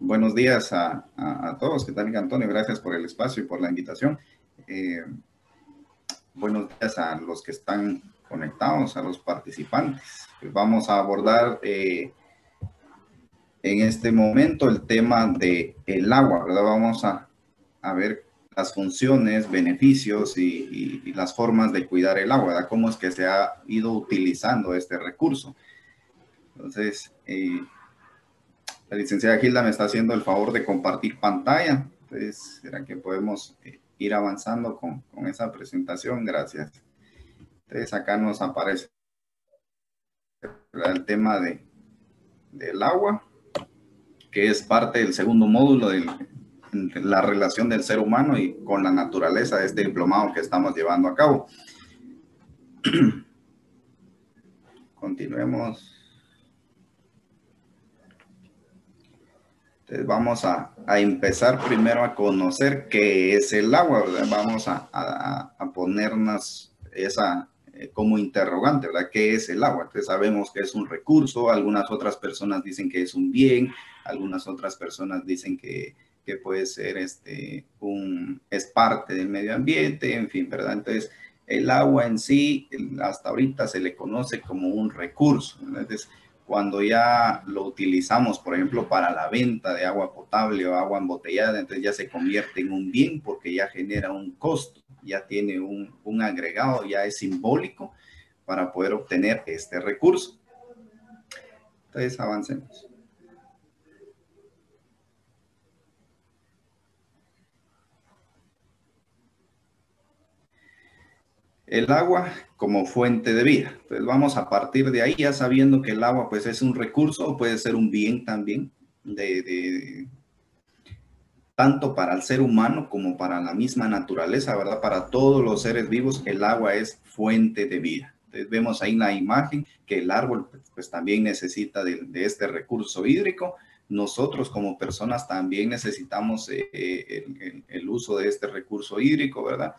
Buenos días a todos. ¿Qué tal, Antonio? Gracias por el espacio y por la invitación. Buenos días a los que están conectados, a los participantes. Vamos a abordar en este momento el tema del agua, ¿verdad? Vamos a ver las funciones, beneficios y las formas de cuidar el agua, ¿verdad? Cómo es que se ha ido utilizando este recurso. Entonces, la licenciada Gilda me está haciendo el favor de compartir pantalla. Entonces, ¿será que podemos ir avanzando con esa presentación? Gracias. Entonces, acá nos aparece el tema del agua, que es parte del segundo módulo de la relación del ser humano y con la naturaleza de este diplomado que estamos llevando a cabo. Continuemos. Entonces vamos a empezar primero a conocer qué es el agua, ¿verdad? Vamos a ponernos esa como interrogante, ¿verdad? ¿Qué es el agua? Entonces sabemos que es un recurso, algunas otras personas dicen que es un bien, algunas otras personas dicen que puede ser es parte del medio ambiente, en fin, ¿verdad? Entonces el agua en sí, hasta ahorita se le conoce como un recurso, ¿verdad? Entonces, cuando ya lo utilizamos, por ejemplo, para la venta de agua potable o agua embotellada, entonces ya se convierte en un bien porque ya genera un costo, ya tiene un agregado, ya es simbólico para poder obtener este recurso. Entonces, avancemos. El agua como fuente de vida. Entonces vamos a partir de ahí ya sabiendo que el agua pues es un recurso o puede ser un bien también tanto para el ser humano como para la misma naturaleza, ¿verdad? Para todos los seres vivos, el agua es fuente de vida. Entonces vemos ahí en la imagen que el árbol pues también necesita de este recurso hídrico. Nosotros como personas también necesitamos el uso de este recurso hídrico, ¿verdad?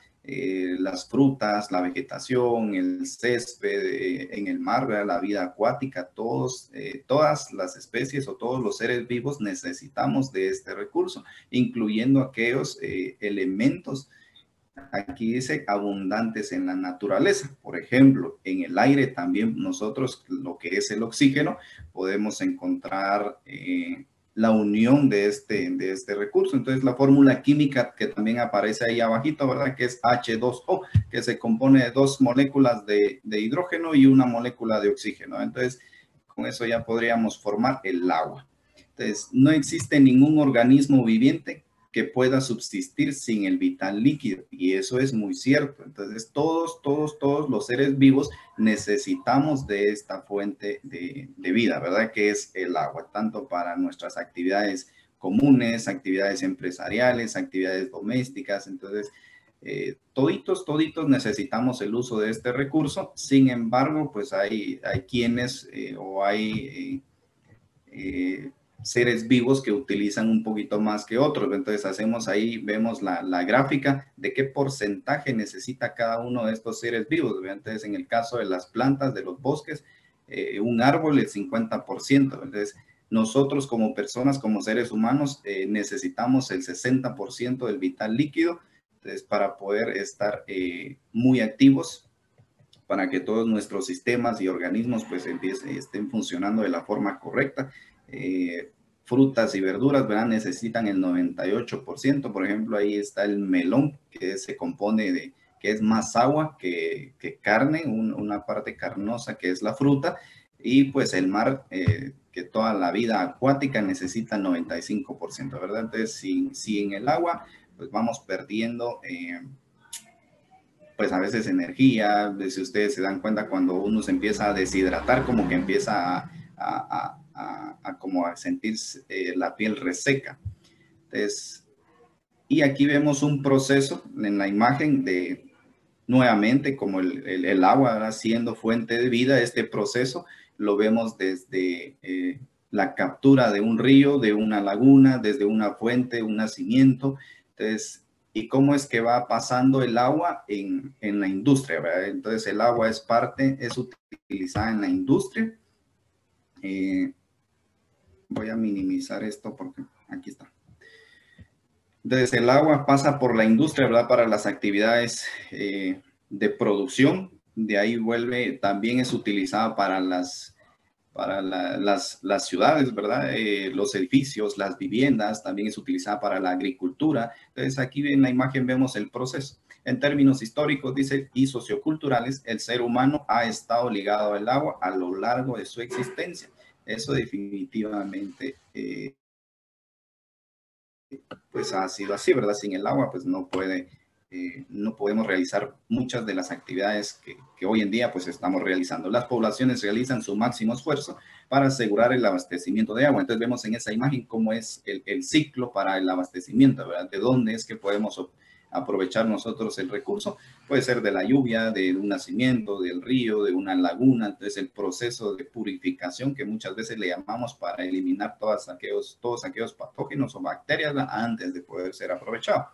Las frutas, la vegetación, el césped en el mar, ¿verdad? La vida acuática, todas las especies o todos los seres vivos necesitamos de este recurso, incluyendo aquellos elementos, aquí dice, abundantes en la naturaleza. Por ejemplo, en el aire también nosotros, lo que es el oxígeno, podemos encontrar la unión de este recurso. Entonces, la fórmula química que también aparece ahí abajito, ¿verdad? Que es H2O, que se compone de dos moléculas de hidrógeno y una molécula de oxígeno. Entonces, con eso ya podríamos formar el agua. Entonces, no existe ningún organismo viviente que pueda subsistir sin el vital líquido, y eso es muy cierto. Entonces, todos los seres vivos necesitamos de esta fuente de vida, ¿verdad? Que es el agua, tanto para nuestras actividades comunes, actividades empresariales, actividades domésticas. Entonces, toditos necesitamos el uso de este recurso. Sin embargo, pues hay quienes seres vivos que utilizan un poquito más que otros. Entonces hacemos ahí, vemos la gráfica de qué porcentaje necesita cada uno de estos seres vivos. Entonces en el caso de las plantas, de los bosques, un árbol el 50%. Entonces nosotros como personas, como seres humanos, necesitamos el 60% del vital líquido, entonces, para poder estar muy activos, para que todos nuestros sistemas y organismos pues estén funcionando de la forma correcta. Frutas y verduras, ¿verdad? Necesitan el 98%. Por ejemplo, ahí está el melón, que se compone que es más agua que carne, una parte carnosa que es la fruta, y pues el mar, que toda la vida acuática necesita 95%, ¿verdad? Entonces, si en el agua, pues vamos perdiendo pues a veces energía. Si ustedes se dan cuenta, cuando uno se empieza a deshidratar, como que empieza como a sentir la piel reseca. Entonces, y aquí vemos un proceso en la imagen de, nuevamente, como el agua, ¿verdad? Siendo fuente de vida. Este proceso lo vemos desde la captura de un río, de una laguna, desde una fuente, un nacimiento. Entonces, y cómo es que va pasando el agua en la industria, ¿verdad? Entonces, el agua es utilizada en la industria. Voy a minimizar esto porque aquí está. Entonces el agua pasa por la industria, ¿verdad? Para las actividades de producción. De ahí vuelve, también es utilizada para las ciudades, ¿verdad? Los edificios, las viviendas, también es utilizada para la agricultura. Entonces aquí en la imagen vemos el proceso. En términos históricos, dice, y socioculturales, el ser humano ha estado ligado al agua a lo largo de su existencia. Eso definitivamente pues ha sido así, ¿verdad? Sin el agua pues no podemos realizar muchas de las actividades que hoy en día pues estamos realizando. Las poblaciones realizan su máximo esfuerzo para asegurar el abastecimiento de agua. Entonces vemos en esa imagen cómo es el ciclo para el abastecimiento, ¿verdad? De dónde es que podemos aprovechar nosotros el recurso. Puede ser de la lluvia, de un nacimiento, del río, de una laguna. Entonces el proceso de purificación que muchas veces le llamamos para eliminar todos aquellos patógenos o bacterias antes de poder ser aprovechado.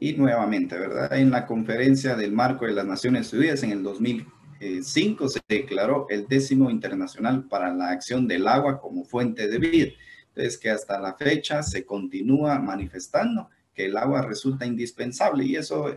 Y nuevamente, ¿verdad? En la conferencia del marco de las Naciones Unidas en el 2005 se declaró el 10º Internacional para la Acción del Agua como fuente de vida. Entonces, que hasta la fecha se continúa manifestando que el agua resulta indispensable y eso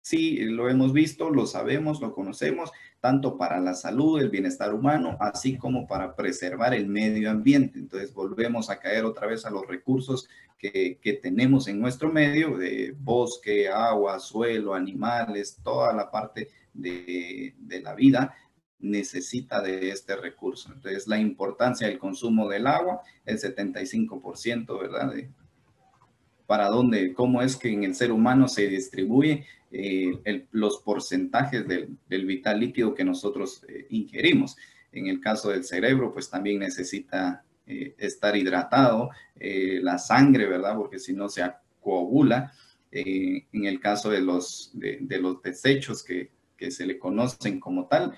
sí lo hemos visto, lo sabemos, lo conocemos, tanto para la salud, el bienestar humano, así como para preservar el medio ambiente. Entonces volvemos a caer otra vez a los recursos que tenemos en nuestro medio, de bosque, agua, suelo, animales, toda la parte de la vida necesita de este recurso. Entonces la importancia del consumo del agua, el 75%, ¿verdad? Para dónde, cómo es que en el ser humano se distribuye los porcentajes del vital líquido que nosotros ingerimos. En el caso del cerebro, pues también necesita estar hidratado, la sangre, ¿verdad? Porque si no se coagula. En el caso de los desechos que se le conocen como tal,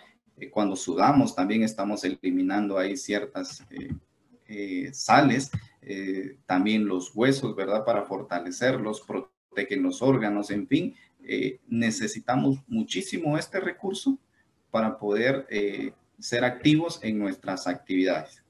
cuando sudamos también estamos eliminando ahí ciertas sales, también los huesos, ¿verdad? Para fortalecerlos, protegen los órganos, en fin, necesitamos muchísimo este recurso para poder ser activos en nuestras actividades.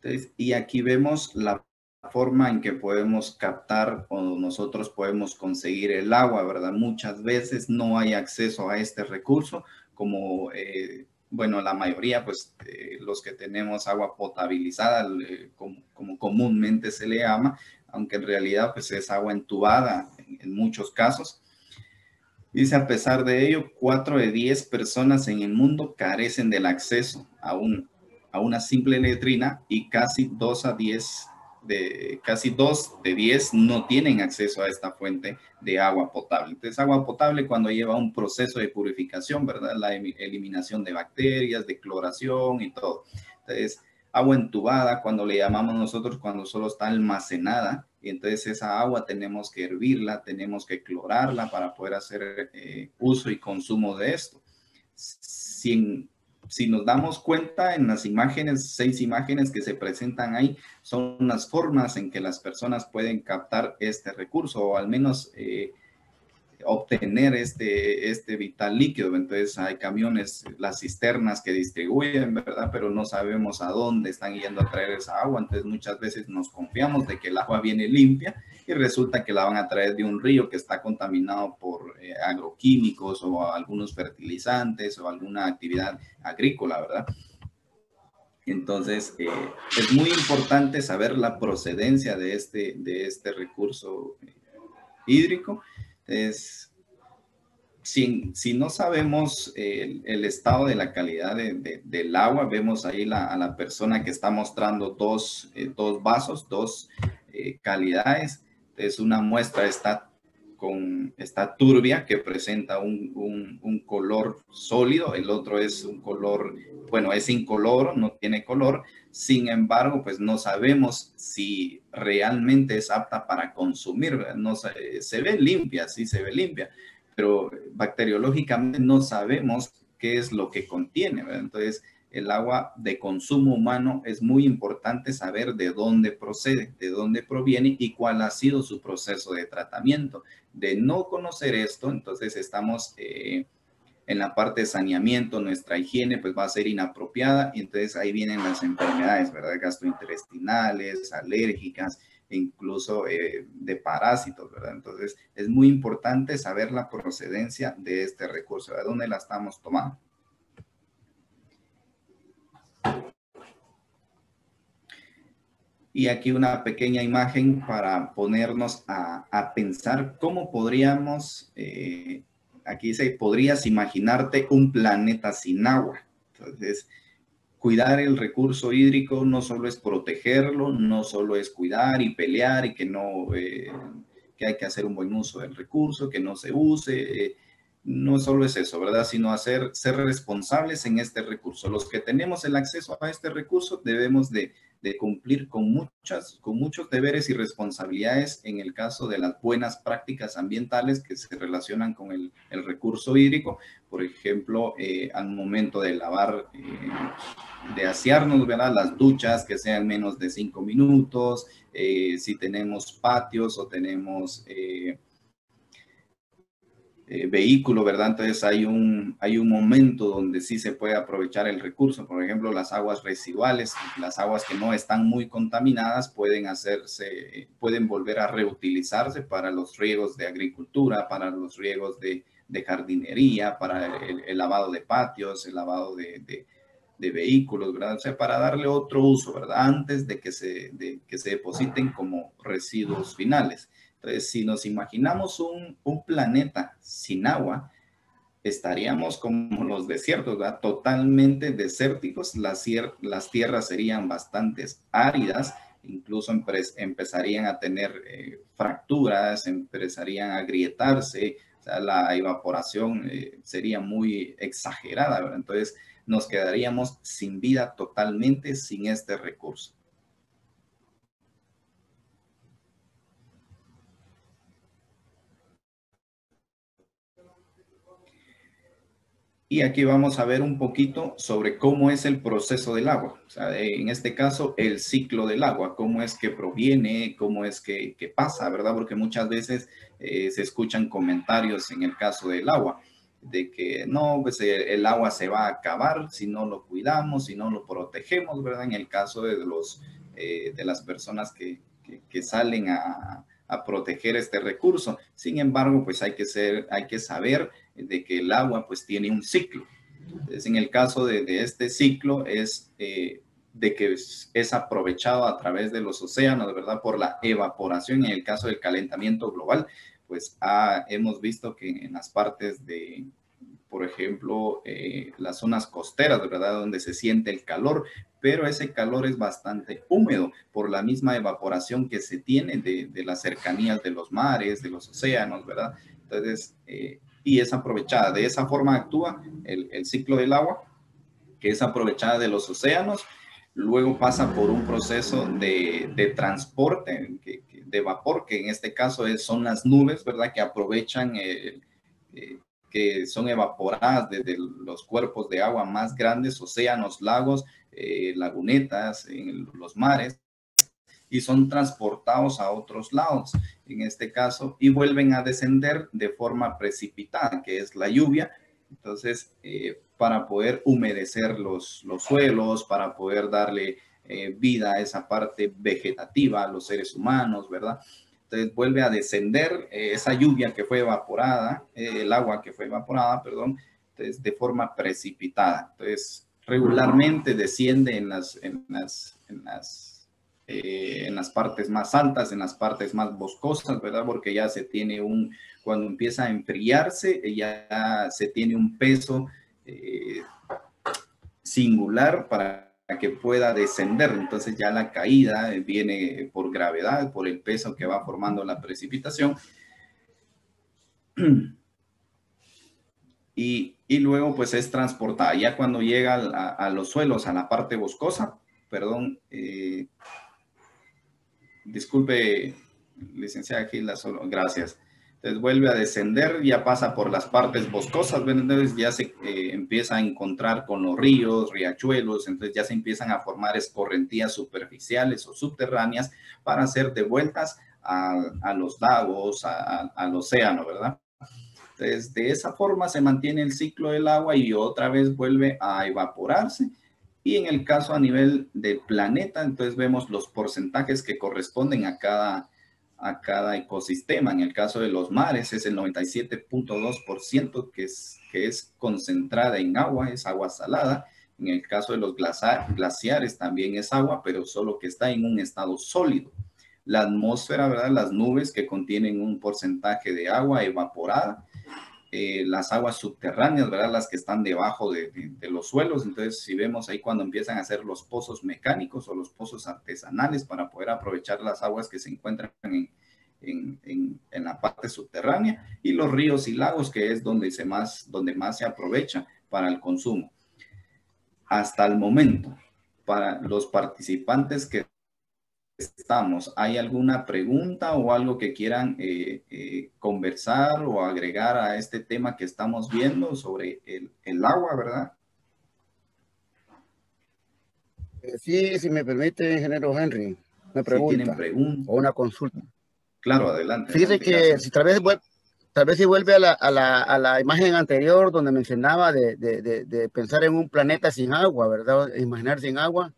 Entonces, y aquí vemos la forma en que podemos captar o nosotros podemos conseguir el agua, ¿verdad? Muchas veces no hay acceso a este recurso, como, bueno, la mayoría, pues, los que tenemos agua potabilizada, como comúnmente se le llama, aunque en realidad, pues, es agua entubada en muchos casos. Dice, a pesar de ello, 4 de 10 personas en el mundo carecen del acceso a una simple letrina y casi 2 de 10 no tienen acceso a esta fuente de agua potable. Entonces, agua potable cuando lleva un proceso de purificación, ¿verdad? La eliminación de bacterias, de cloración y todo. Entonces, agua entubada, cuando le llamamos nosotros, cuando solo está almacenada, y entonces esa agua tenemos que hervirla, tenemos que clorarla para poder hacer uso y consumo de esto. Si nos damos cuenta en las imágenes, 6 imágenes que se presentan ahí, son las formas en que las personas pueden captar este recurso, o al menos obtener este vital líquido. Entonces hay camiones, las cisternas que distribuyen, ¿verdad? Pero no sabemos a dónde están yendo a traer esa agua. Entonces muchas veces nos confiamos de que el agua viene limpia y resulta que la van a traer de un río que está contaminado por agroquímicos o algunos fertilizantes o alguna actividad agrícola, ¿verdad? Entonces, es muy importante saber la procedencia de este recurso hídrico. Entonces, si no sabemos el estado de la calidad del agua, vemos ahí a la persona que está mostrando dos vasos, dos calidades. Entonces, una muestra está turbia, que presenta un color sólido, el otro es un color, bueno, es incoloro, no tiene color. Sin embargo, pues no sabemos si realmente es apta para consumir. No se ve limpia, sí se ve limpia, pero bacteriológicamente no sabemos qué es lo que contiene, ¿verdad? Entonces, el agua de consumo humano, es muy importante saber de dónde procede, de dónde proviene y cuál ha sido su proceso de tratamiento. De no conocer esto, entonces estamos en la parte de saneamiento, nuestra higiene pues va a ser inapropiada y entonces ahí vienen las enfermedades, ¿verdad? Gastrointestinales, alérgicas, e incluso de parásitos, ¿verdad? Entonces es muy importante saber la procedencia de este recurso, de dónde la estamos tomando. Y aquí una pequeña imagen para ponernos a pensar cómo podríamos, aquí dice, podrías imaginarte un planeta sin agua. Entonces, cuidar el recurso hídrico no solo es protegerlo, no solo es cuidar y pelear y que no, que hay que hacer un buen uso del recurso, que no se use. No solo es eso, ¿verdad? Sino ser responsables en este recurso. Los que tenemos el acceso a este recurso debemos de cumplir con muchos deberes y responsabilidades en el caso de las buenas prácticas ambientales que se relacionan con el recurso hídrico. Por ejemplo, al momento de lavar, de asearnos, ¿verdad? Las duchas que sean menos de 5 minutos, si tenemos patios o tenemos vehículo, ¿verdad? Entonces hay un momento donde sí se puede aprovechar el recurso. Por ejemplo, las aguas residuales, las aguas que no están muy contaminadas pueden volver a reutilizarse para los riegos de agricultura, para los riegos de jardinería, para el lavado de patios, el lavado de vehículos, ¿verdad? O sea, para darle otro uso, ¿verdad? Antes de que se depositen como residuos finales. Entonces, si nos imaginamos un planeta sin agua, estaríamos como los desiertos, ¿verdad? Totalmente desérticos. Las tierras serían bastante áridas, incluso empezarían a tener fracturas, empezarían a agrietarse, o sea, la evaporación sería muy exagerada, ¿verdad? Entonces, nos quedaríamos sin vida totalmente sin este recurso. Y aquí vamos a ver un poquito sobre cómo es el proceso del agua. O sea, en este caso, el ciclo del agua, cómo es que proviene, cómo es que pasa, ¿verdad? Porque muchas veces se escuchan comentarios en el caso del agua, de que no, pues el agua se va a acabar si no lo cuidamos, si no lo protegemos, ¿verdad? En el caso de las personas que salen a proteger este recurso. Sin embargo, pues hay que saber de que el agua pues tiene un ciclo. Entonces, en el caso de este ciclo es de que es aprovechado a través de los océanos, ¿verdad? Por la evaporación. En el caso del calentamiento global, pues hemos visto que en las partes de, por ejemplo, las zonas costeras, ¿verdad? Donde se siente el calor, pero ese calor es bastante húmedo por la misma evaporación que se tiene de las cercanías de los mares, de los océanos, ¿verdad? Entonces, y es aprovechada. De esa forma actúa el ciclo del agua, que es aprovechada de los océanos, luego pasa por un proceso de transporte de vapor, que en este caso son las nubes, ¿verdad? Que aprovechan que son evaporadas desde los cuerpos de agua más grandes, océanos, lagos, lagunetas, en los mares, y son transportados a otros lados, en este caso, y vuelven a descender de forma precipitada, que es la lluvia. Entonces, para poder humedecer los suelos, para poder darle vida a esa parte vegetativa a los seres humanos, ¿verdad? Entonces vuelve a descender esa lluvia que fue evaporada, el agua que fue evaporada, perdón, entonces, de forma precipitada. Entonces, regularmente desciende en las partes más altas, en las partes más boscosas, ¿verdad? Porque ya se tiene cuando empieza a enfriarse, ya se tiene un peso singular para que pueda descender. Entonces ya la caída viene por gravedad, por el peso que va formando la precipitación. Y luego pues es transportada. Ya cuando llega a los suelos, a la parte boscosa, perdón, disculpe, licenciada Gilda, solo, gracias. Entonces vuelve a descender, ya pasa por las partes boscosas, entonces ya se empieza a encontrar con los ríos, riachuelos, entonces ya se empiezan a formar escorrentías superficiales o subterráneas para hacer de vueltas a los lagos, al océano, ¿verdad? Entonces, de esa forma se mantiene el ciclo del agua y otra vez vuelve a evaporarse. Y en el caso a nivel del planeta, entonces vemos los porcentajes que corresponden a cada ecosistema. En el caso de los mares es el 97.2% que es concentrada en agua, es agua salada. En el caso de los glaciares también es agua, pero solo que está en un estado sólido. La atmósfera, ¿verdad? Las nubes que contienen un porcentaje de agua evaporada, las aguas subterráneas, ¿verdad? Las que están debajo de los suelos. Entonces, si vemos ahí cuando empiezan a hacer los pozos mecánicos o los pozos artesanales para poder aprovechar las aguas que se encuentran en la parte subterránea, y los ríos y lagos, que es donde más se aprovecha para el consumo. Hasta el momento, para los participantes que estamos, ¿hay alguna pregunta o algo que quieran conversar o agregar a este tema que estamos viendo sobre el agua, verdad? Sí, si me permite, ingeniero Henry, una Si tienen pregunta preguntas, o una consulta. claro, adelante, Fíjese adelante, que gracias. si tal vez si vuelve a la imagen anterior donde mencionaba de pensar en un planeta sin agua, ¿verdad? Imaginar sin agua.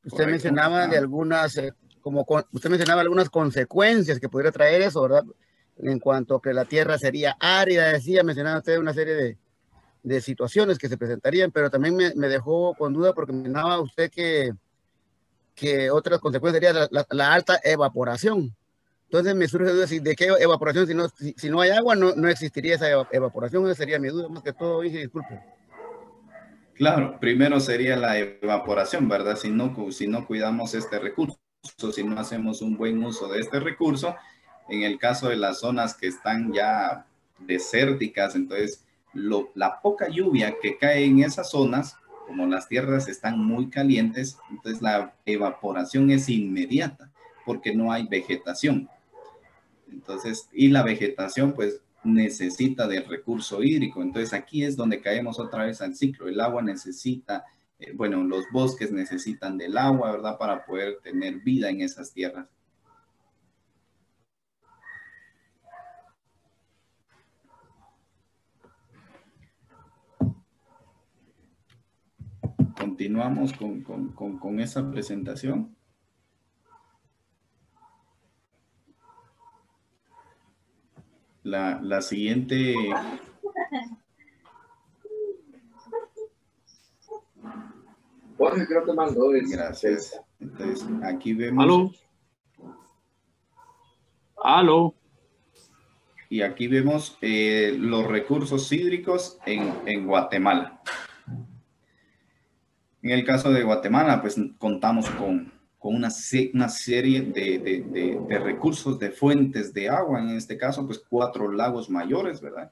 Usted Correcto. mencionaba de Ajá. algunas, usted mencionaba algunas consecuencias que pudiera traer eso, ¿verdad? En cuanto a que la Tierra sería árida, decía, mencionaba usted una serie de situaciones que se presentarían, pero también me dejó con duda porque mencionaba usted que otra consecuencia sería la alta evaporación. Entonces me surge duda de qué evaporación, si no hay agua, no existiría esa evaporación. Esa sería mi duda, más que todo, dije, disculpe. Claro, primero sería la evaporación, ¿verdad? Si no cuidamos este recurso, si no hacemos un buen uso de este recurso, en el caso de las zonas que están ya desérticas, entonces la poca lluvia que cae en esas zonas, como las tierras están muy calientes, entonces la evaporación es inmediata porque no hay vegetación. Entonces, y la vegetación pues necesita del recurso hídrico. Entonces aquí es donde caemos otra vez al ciclo. El agua necesita, bueno, los bosques necesitan del agua, ¿verdad? Para poder tener vida en esas tierras. Continuamos con esa presentación. La siguiente. Jorge, creo que mandó eso. Gracias. Entonces, aquí vemos. ¿Aló? ¿Aló? Y aquí vemos los recursos hídricos en Guatemala. En el caso de Guatemala, pues contamos con una serie de recursos, de fuentes de agua. En este caso, pues 4 lagos mayores, ¿verdad?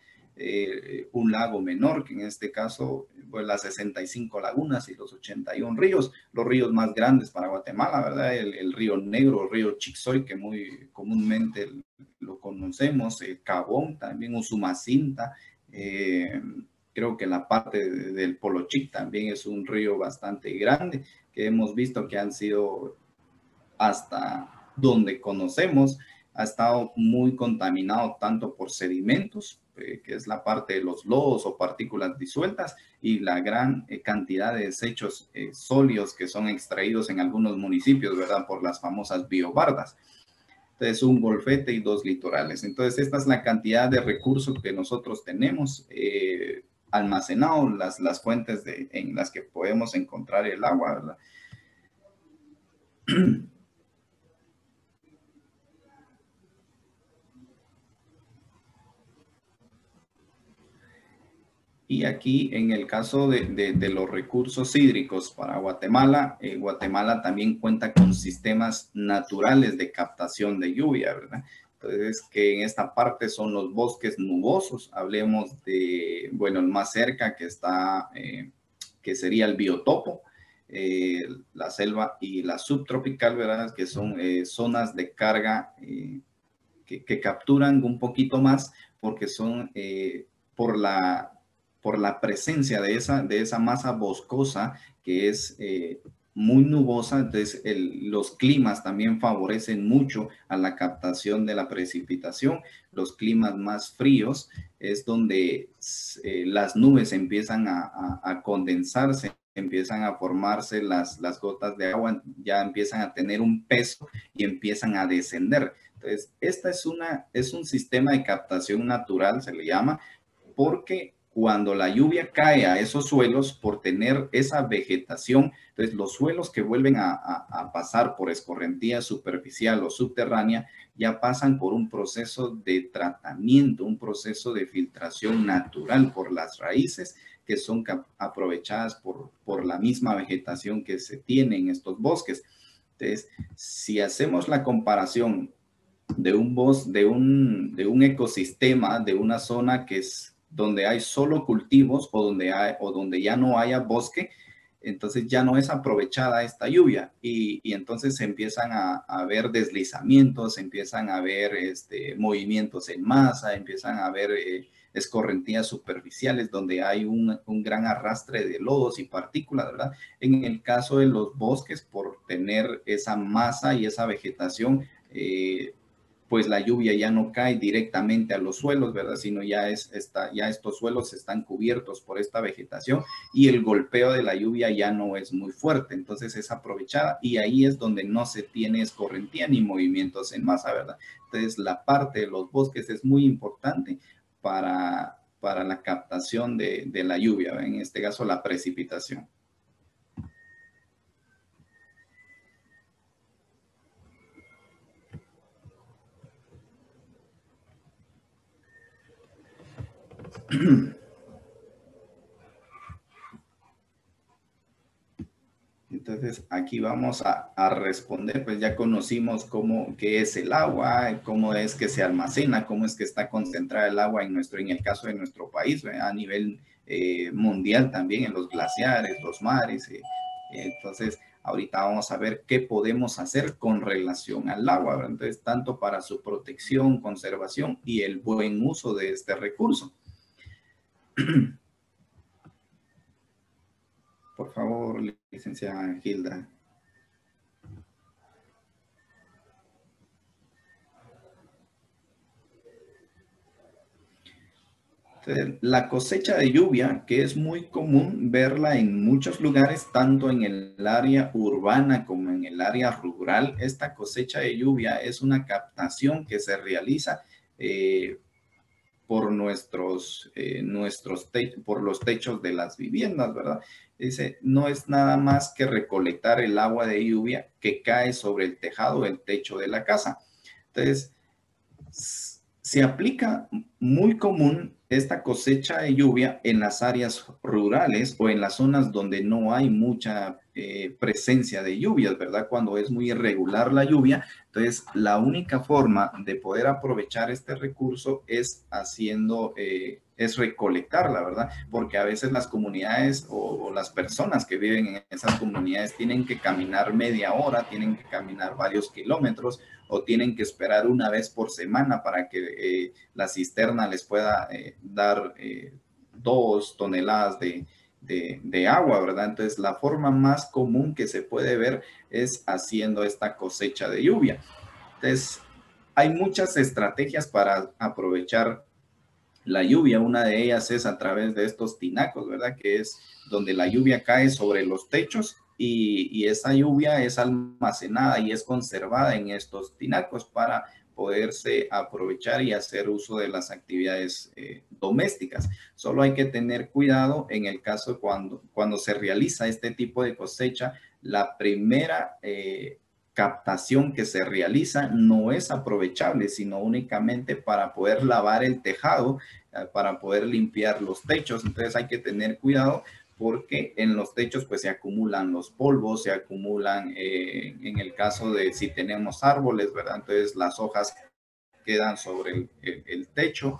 Un lago menor, que en este caso, pues las 65 lagunas y los 81 ríos. Los ríos más grandes para Guatemala, ¿verdad? El río Negro, el río Chixoy, que muy comúnmente lo conocemos, el Cabón, también Usumacinta, creo que la parte del Polochic también es un río bastante grande, que hemos visto que han sido, hasta donde conocemos, ha estado muy contaminado tanto por sedimentos, que es la parte de los lodos o partículas disueltas, y la gran cantidad de desechos sólidos que son extraídos en algunos municipios, ¿verdad? Por las famosas biobardas. Entonces, un golfete y 2 litorales. Entonces, esta es la cantidad de recursos que nosotros tenemos almacenados, las fuentes en las que podemos encontrar el agua, ¿verdad? Y aquí, en el caso de los recursos hídricos para Guatemala, Guatemala también cuenta con sistemas naturales de captación de lluvia, ¿verdad? Entonces, que en esta parte son los bosques nubosos. Hablemos de, bueno, el más cerca que está, que sería el biotopo, la selva y la subtropical, ¿verdad? Que son zonas de carga que capturan un poquito más porque son por la presencia de esa masa boscosa que es muy nubosa. Entonces los climas también favorecen mucho a la captación de la precipitación. Los climas más fríos es donde las nubes empiezan a condensarse, empiezan a formarse las gotas de agua, ya empiezan a tener un peso y empiezan a descender. Entonces, esta es un sistema de captación natural, se le llama, porque cuando la lluvia cae a esos suelos, por tener esa vegetación, entonces los suelos que vuelven a pasar por escorrentía superficial o subterránea, ya pasan por un proceso de tratamiento, un proceso de filtración natural por las raíces que son aprovechadas por la misma vegetación que se tiene en estos bosques. Entonces, si hacemos la comparación de un ecosistema, de una zona que es donde hay solo cultivos o donde ya no haya bosque, entonces ya no es aprovechada esta lluvia y entonces se empiezan a ver deslizamientos, empiezan a ver movimientos en masa, empiezan a ver escorrentías superficiales donde hay un gran arrastre de lodos y partículas, ¿verdad? En el caso de los bosques, por tener esa masa y esa vegetación, pues la lluvia ya no cae directamente a los suelos, ¿verdad? Sino ya estos suelos están cubiertos por esta vegetación y el golpeo de la lluvia ya no es muy fuerte, entonces es aprovechada y ahí es donde no se tiene escorrentía ni movimientos en masa, ¿verdad? Entonces la parte de los bosques es muy importante para la captación de la lluvia, ¿verdad? En este caso la precipitación. Entonces aquí vamos a responder, pues ya conocimos qué es el agua, cómo es que se almacena, cómo es que está concentrada el agua en el caso de nuestro país, ¿verdad? A nivel mundial también en los glaciares, los mares. Entonces ahorita vamos a ver qué podemos hacer con relación al agua, ¿verdad? Entonces tanto para su protección, conservación y el buen uso de este recurso. Por favor, licenciada Hilda. Entonces, la cosecha de lluvia, que es muy común verla en muchos lugares, tanto en el área urbana como en el área rural. Esta cosecha de lluvia es una captación que se realiza por por los techos de las viviendas, ¿verdad? Dice, no es nada más que recolectar el agua de lluvia que cae sobre el tejado o el techo de la casa. Entonces, se aplica muy común esta cosecha de lluvia en las áreas rurales o en las zonas donde no hay mucha presencia de lluvias, ¿verdad? Cuando es muy irregular la lluvia. Entonces, la única forma de poder aprovechar este recurso es es recolectarla, ¿verdad? Porque a veces las comunidades o las personas que viven en esas comunidades tienen que caminar media hora, tienen que caminar varios kilómetros o tienen que esperar una vez por semana para que la cisterna les pueda dar 2 toneladas de agua, ¿verdad? Entonces, la forma más común que se puede ver es haciendo esta cosecha de lluvia. Entonces, hay muchas estrategias para aprovechar la lluvia. Una de ellas es a través de estos tinacos, ¿verdad? Que es donde la lluvia cae sobre los techos y esa lluvia es almacenada y es conservada en estos tinacos para poderse aprovechar y hacer uso de las actividades domésticas. Solo hay que tener cuidado en el caso cuando se realiza este tipo de cosecha, la primera captación que se realiza no es aprovechable, sino únicamente para poder lavar el tejado, para poder limpiar los techos. Entonces hay que tener cuidado porque en los techos pues se acumulan los polvos, se acumulan en el caso de si tenemos árboles, ¿verdad? Entonces las hojas quedan sobre el techo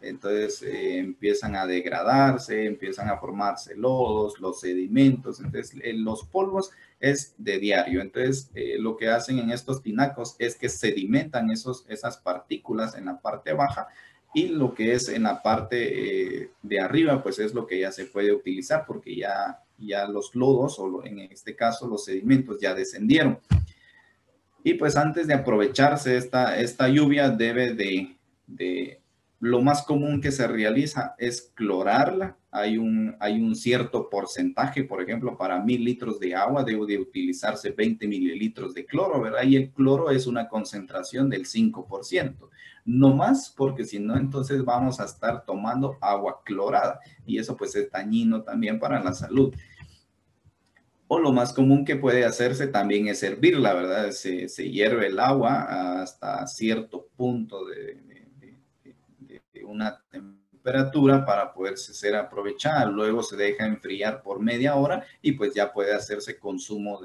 Entonces empiezan a degradarse, empiezan a formarse lodos, los sedimentos. Entonces los polvos es de diario. Entonces lo que hacen en estos tinacos es que sedimentan esas partículas en la parte baja, y lo que es en la parte de arriba, pues es lo que ya se puede utilizar, porque ya los lodos, o en este caso los sedimentos, ya descendieron. Y pues antes de aprovecharse esta lluvia, debe de lo más común que se realiza es clorarla. Hay un cierto porcentaje, por ejemplo, para 1000 litros de agua debe de utilizarse 20 mililitros de cloro, ¿verdad? Y el cloro es una concentración del 5%. No más, porque si no, entonces vamos a estar tomando agua clorada. Y eso pues es dañino también para la salud. O lo más común que puede hacerse también es hervirla, ¿verdad? Se hierve el agua hasta cierto punto de una temperatura para poder ser aprovechada. Luego se deja enfriar por media hora y pues ya puede hacerse consumo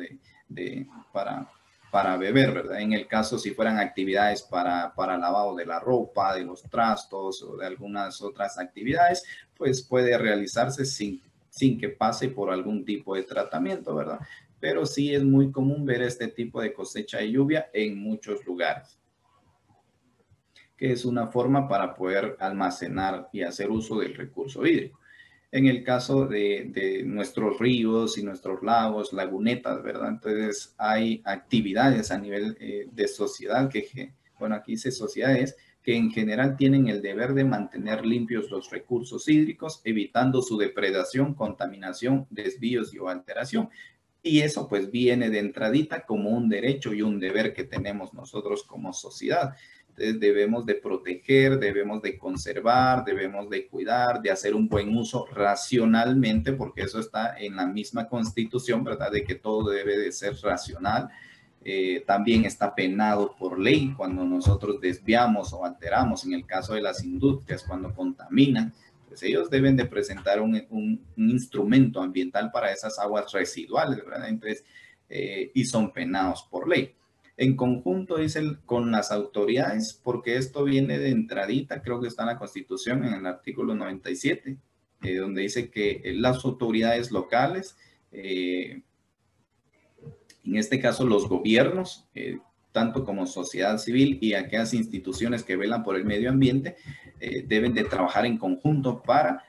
para beber, ¿verdad? En el caso, si fueran actividades para lavado de la ropa, de los trastos o de algunas otras actividades, pues puede realizarse sin que pase por algún tipo de tratamiento, ¿verdad? Pero sí es muy común ver este tipo de cosecha de lluvia en muchos lugares, que es una forma para poder almacenar y hacer uso del recurso hídrico. En el caso de nuestros ríos y nuestros lagos, lagunetas, ¿verdad? Entonces hay actividades a nivel de sociedad bueno, aquí dice sociedades, que en general tienen el deber de mantener limpios los recursos hídricos, evitando su depredación, contaminación, desvíos o alteración. Y eso pues viene de entradita como un derecho y un deber que tenemos nosotros como sociedad. Entonces debemos de proteger, debemos de conservar, debemos de cuidar, de hacer un buen uso racionalmente, porque eso está en la misma Constitución, ¿verdad? De que todo debe de ser racional. También está penado por ley cuando nosotros desviamos o alteramos, en el caso de las industrias, cuando contaminan, pues ellos deben de presentar un instrumento ambiental para esas aguas residuales, ¿verdad? Entonces, y son penados por ley. En conjunto, dicen, con las autoridades, porque esto viene de entradita, creo que está en la Constitución, en el artículo 97, donde dice que las autoridades locales, en este caso los gobiernos, tanto como sociedad civil y aquellas instituciones que velan por el medio ambiente, deben de trabajar en conjunto para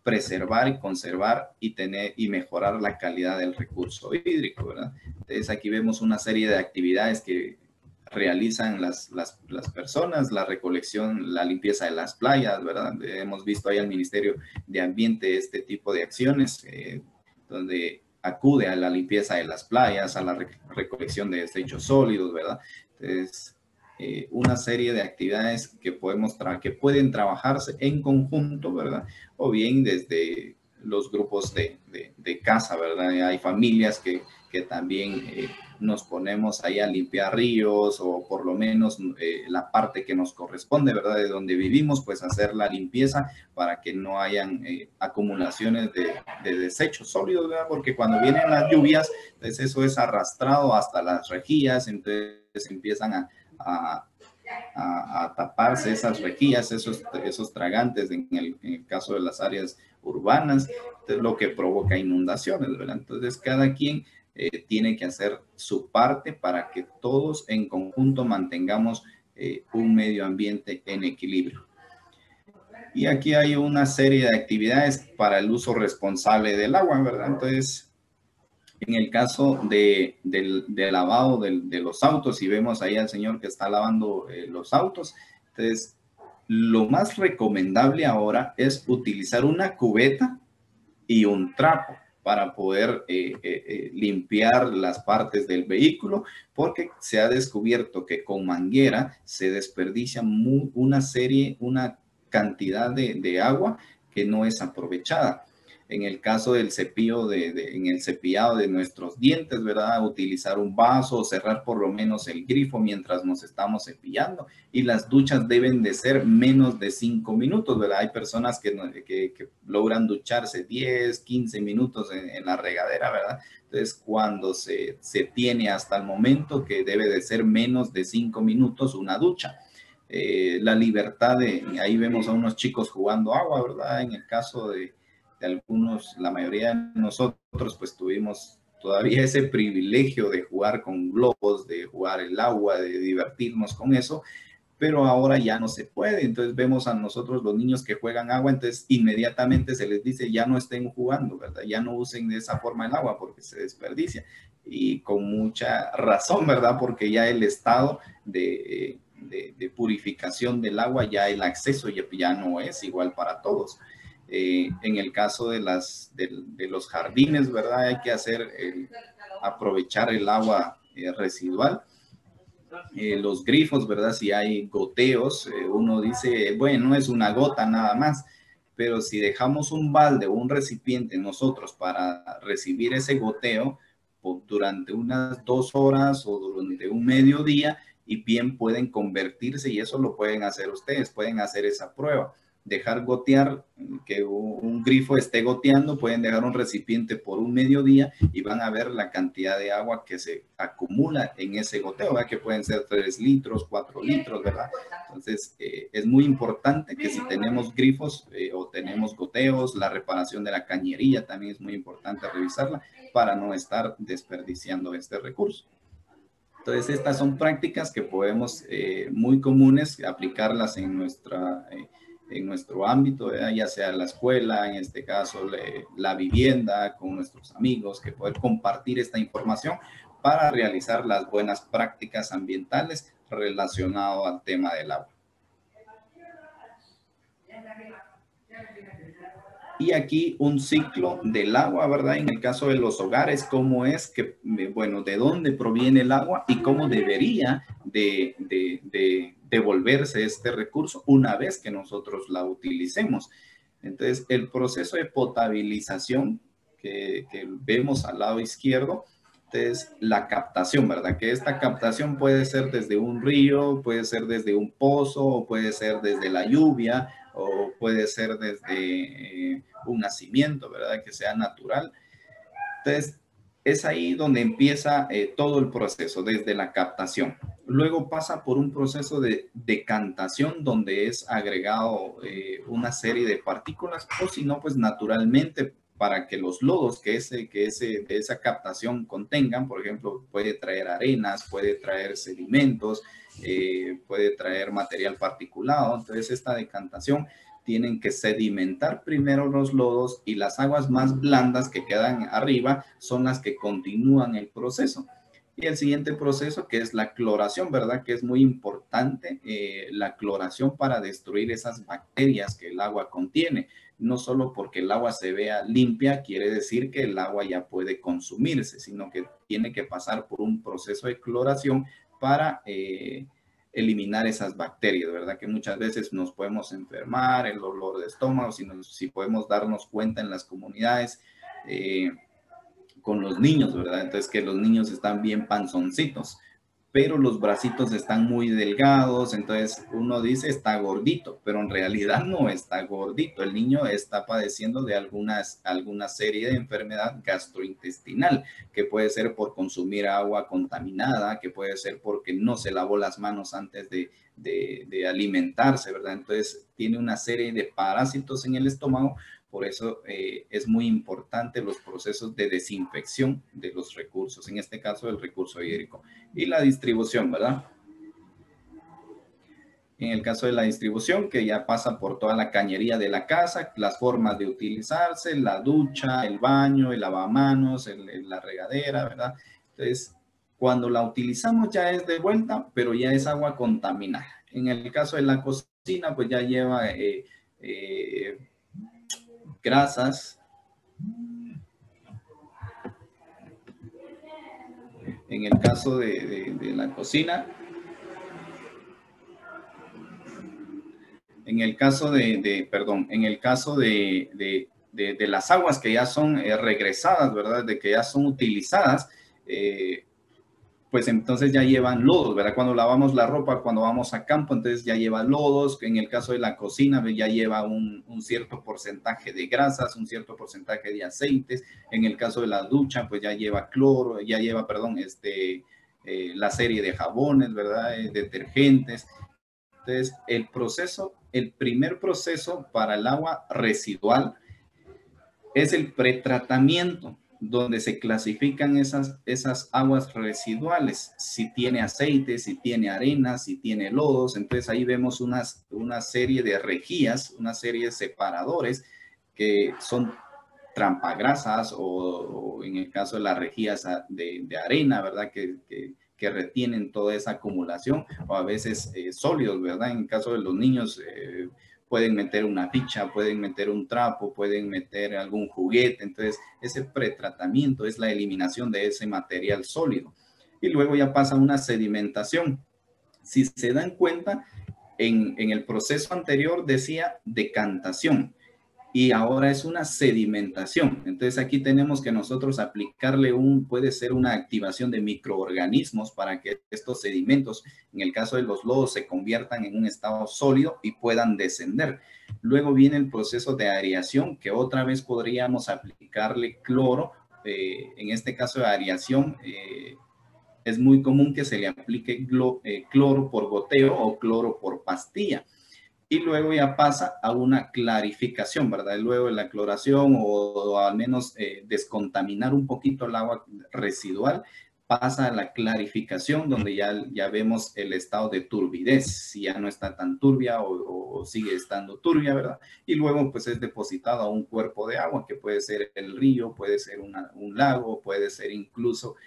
preservar y conservar y mejorar la calidad del recurso hídrico, ¿verdad? Entonces aquí vemos una serie de actividades que realizan las personas, la recolección, la limpieza de las playas, ¿verdad? Hemos visto ahí al Ministerio de Ambiente este tipo de acciones, donde acude a la limpieza de las playas, a la recolección de desechos sólidos, ¿verdad? Entonces, una serie de actividades que pueden trabajarse en conjunto, ¿verdad? O bien desde los grupos de casa, ¿verdad? Hay familias que también nos ponemos ahí a limpiar ríos, o por lo menos la parte que nos corresponde, ¿verdad? De donde vivimos, pues hacer la limpieza para que no hayan acumulaciones de desechos sólidos, ¿verdad? Porque cuando vienen las lluvias, pues eso es arrastrado hasta las rejillas, entonces empiezan a taparse esas rejillas, esos tragantes en el caso de las áreas urbanas, es lo que provoca inundaciones, ¿verdad? Entonces cada quien tiene que hacer su parte para que todos en conjunto mantengamos un medio ambiente en equilibrio. Y aquí hay una serie de actividades para el uso responsable del agua, ¿verdad? Entonces, en el caso del lavado de los autos, y vemos ahí al señor que está lavando los autos, entonces, lo más recomendable ahora es utilizar una cubeta y un trapo para poder limpiar las partes del vehículo, porque se ha descubierto que con manguera se desperdicia una cantidad de agua que no es aprovechada. En el caso del cepillo, en el cepillado de nuestros dientes, ¿verdad? Utilizar un vaso o cerrar por lo menos el grifo mientras nos estamos cepillando. Y las duchas deben de ser menos de 5 minutos, ¿verdad? Hay personas que logran ducharse 10, 15 minutos en la regadera, ¿verdad? Entonces, cuando se tiene hasta el momento que debe de ser menos de 5 minutos una ducha. la libertad ahí vemos a unos chicos jugando agua, ¿verdad? En el caso de algunos, la mayoría de nosotros, pues tuvimos todavía ese privilegio de jugar con globos, de jugar el agua, de divertirnos con eso, pero ahora ya no se puede. Entonces vemos a nosotros los niños que juegan agua, entonces inmediatamente se les dice ya no estén jugando, ¿verdad? Ya no usen de esa forma el agua porque se desperdicia. Y con mucha razón, ¿verdad? Porque ya el estado de purificación del agua, ya el acceso ya no es igual para todos. En el caso de los jardines, ¿verdad? Hay que aprovechar el agua residual. Los grifos, ¿verdad? Si hay goteos, uno dice, bueno, es una gota nada más, pero si dejamos un balde o un recipiente nosotros para recibir ese goteo durante unas 2 horas o durante un mediodía, y bien pueden convertirse, y eso lo pueden hacer ustedes, pueden hacer esa prueba. Dejar gotear, que un grifo esté goteando, pueden dejar un recipiente por un mediodía y van a ver la cantidad de agua que se acumula en ese goteo, ¿verdad? Que pueden ser 3 litros, 4 litros, ¿verdad? Entonces, es muy importante que si tenemos grifos o tenemos goteos, la reparación de la cañería también es muy importante revisarla para no estar desperdiciando este recurso. Entonces, estas son prácticas que podemos, muy comunes, aplicarlas en nuestro ámbito, ya sea la escuela, en este caso la vivienda, con nuestros amigos, que poder compartir esta información para realizar las buenas prácticas ambientales relacionadas al tema del agua. Y aquí un ciclo del agua, ¿verdad? En el caso de los hogares, cómo es que, bueno, de dónde proviene el agua y cómo debería de devolverse este recurso una vez que nosotros la utilicemos. Entonces, el proceso de potabilización que vemos al lado izquierdo, es la captación, ¿verdad? Que esta captación puede ser desde un río, puede ser desde un pozo, o puede ser desde la lluvia, o puede ser desde un nacimiento, ¿verdad? Que sea natural. Entonces, es ahí donde empieza todo el proceso, desde la captación. Luego pasa por un proceso de decantación, donde es agregado una serie de partículas, o si no, pues naturalmente, para que los lodos que de esa captación contengan, por ejemplo, puede traer arenas, puede traer sedimentos, puede traer material particulado. Entonces, esta decantación tienen que sedimentar primero los lodos, y las aguas más blandas que quedan arriba son las que continúan el proceso. Y el siguiente proceso, que es la cloración, ¿verdad? Que es muy importante, la cloración para destruir esas bacterias que el agua contiene. No solo porque el agua se vea limpia quiere decir que el agua ya puede consumirse, sino que tiene que pasar por un proceso de cloración para eliminar esas bacterias, ¿verdad? Que muchas veces nos podemos enfermar, el dolor de estómago, si podemos darnos cuenta en las comunidades, con los niños, ¿verdad? Entonces, que los niños están bien panzoncitos, pero los bracitos están muy delgados, entonces uno dice está gordito, pero en realidad no está gordito. El niño está padeciendo de alguna serie de enfermedad gastrointestinal, que puede ser por consumir agua contaminada, que puede ser porque no se lavó las manos antes de alimentarse, ¿verdad? Entonces tiene una serie de parásitos en el estómago. Por eso es muy importante los procesos de desinfección de los recursos, en este caso el recurso hídrico. Y la distribución, ¿verdad? En el caso de la distribución, que ya pasa por toda la cañería de la casa, las formas de utilizarse, la ducha, el baño, el lavamanos, la regadera, ¿verdad? Entonces, cuando la utilizamos ya es de vuelta, pero ya es agua contaminada. En el caso de la cocina, pues ya lleva grasas. En el caso de la cocina, en el caso de las aguas que ya son regresadas, ¿verdad? De que ya son utilizadas, pues entonces ya llevan lodos, ¿verdad? Cuando lavamos la ropa, cuando vamos a campo, entonces ya lleva lodos. En el caso de la cocina, ya lleva un cierto porcentaje de grasas, un cierto porcentaje de aceites. En el caso de la ducha, pues ya lleva cloro, ya lleva, perdón, la serie de jabones, ¿verdad? Detergentes. Entonces, el primer proceso para el agua residual es el pretratamiento, donde se clasifican esas aguas residuales, si tiene aceite, si tiene arena, si tiene lodos. Entonces ahí vemos una serie de rejillas, una serie de separadores que son trampagrasas o en el caso de las rejillas de arena, ¿verdad? Que retienen toda esa acumulación, o a veces sólidos, ¿verdad? En el caso de los niños, pueden meter una ficha, pueden meter un trapo, pueden meter algún juguete. Entonces, ese pretratamiento es la eliminación de ese material sólido. Y luego ya pasa una sedimentación. Si se dan cuenta, en el proceso anterior decía decantación, y ahora es una sedimentación. Entonces aquí tenemos que nosotros aplicarle puede ser una activación de microorganismos para que estos sedimentos, en el caso de los lodos, se conviertan en un estado sólido y puedan descender. Luego viene el proceso de aireación, que otra vez podríamos aplicarle cloro. En este caso de aireación, es muy común que se le aplique cloro por goteo o cloro por pastilla. Y luego ya pasa a una clarificación, ¿verdad? Luego de la cloración o al menos descontaminar un poquito el agua residual, pasa a la clarificación, donde ya vemos el estado de turbidez, si ya no está tan turbia o sigue estando turbia, ¿verdad? Y luego pues es depositado a un cuerpo de agua, que puede ser el río, puede ser un lago, puede ser incluso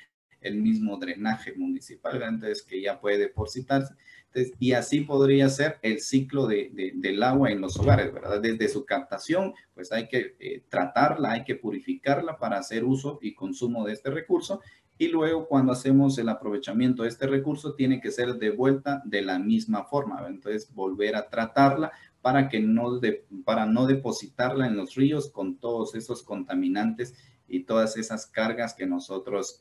el mismo drenaje municipal, ¿verdad? Entonces que ya puede depositarse. Entonces, y así podría ser el ciclo del agua en los hogares, ¿verdad? Desde su captación, pues hay que tratarla, hay que purificarla para hacer uso y consumo de este recurso. Y luego cuando hacemos el aprovechamiento de este recurso, tiene que ser de vuelta de la misma forma, ¿verdad? Entonces, volver a tratarla para no depositarla en los ríos con todos esos contaminantes y todas esas cargas que nosotros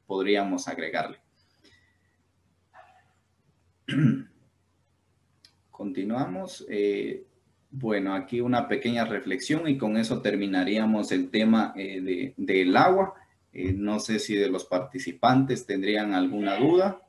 podríamos agregarle. Continuamos. Bueno, aquí una pequeña reflexión y con eso terminaríamos el tema del agua. No sé si de los participantes tendrían alguna duda.